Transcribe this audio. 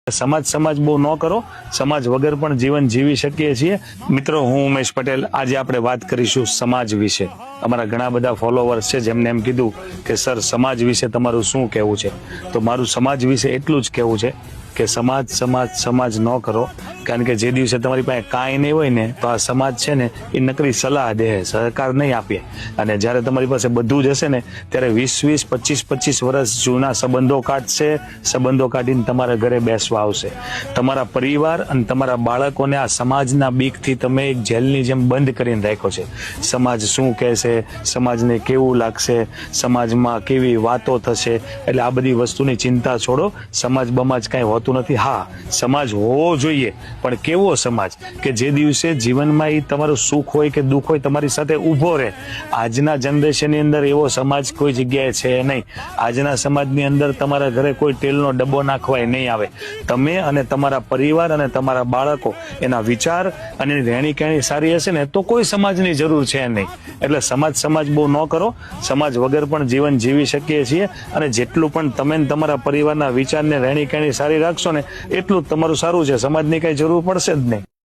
સમાજ બહુ ન કરો, સમાજ વગર પણ જીવન જીવી શકીએ છીએ। મિત્રો, હું ઉમેશ પટેલ। આજે આપણે વાત કરીશું સમાજ વિશે। અમારા ઘણા બધા ફોલોવર્સ છે જેમને એમ કીધું કે સર સમાજ વિશે તમારું શું કહેવું છે? તો મારું સમાજ વિશે એટલું જ કહેવું છે કે સમાજ ન કરો, કારણ કે જે દિવસે તમારી પાસે કાંઈ નહીં હોય ને તો આ સમાજ છે ને એ નકરી સલાહ દે, સહકાર નહીં આપે। અને જ્યારે તમારી પાસે બધું જ હશે ને ત્યારે 20-20, 25-25 વર્ષ જૂના સંબંધો કાઢશે, સંબંધો કાઢીને તમારા ઘરે બેસવા આવશે। તમારા પરિવાર અને તમારા બાળકોને આ સમાજના બીકથી તમે એક જેલની જેમ બંધ કરીને રાખ્યો છે। સમાજ શું કહેશે, સમાજને કેવું લાગશે, સમાજમાં કેવી વાતો થશે, એટલે આ બધી વસ્તુની ચિંતા છોડો। સમાજ બમાજ કાંઈ હોતું નથી। હા, સમાજ હોવો જોઈએ, પણ કેવો સમાજ કે જે દિવસે જીવનમાં એ તમારું સુખ હોય કે દુઃખ હોય તમારી સાથે ઊભો રહે। આજના જનરેશનની અંદર એવો સમાજ કોઈ જગ્યાએ છે નહીં। આજના સમાજની અંદર તમારા ઘરે કોઈ તેલનો ડબ્બો નાખવાય નહીં આવે। તમે અને તમારા પરિવાર અને તમારા બાળકો એના વિચાર અને રહેણી કહેણી સારી હશે ને તો કોઈ સમાજની જરૂર છે નહીં। એટલે સમાજ બહુ ન કરો, સમાજ વગર પણ જીવન જીવી શકીએ છીએ। અને જેટલું પણ તમે તમારા પરિવારના વિચારને રહેણી કહેણી સારી રાખશો ને એટલું જ તમારું સારું છે। સમાજની કઈ જરૂર પડશે જ નહીં।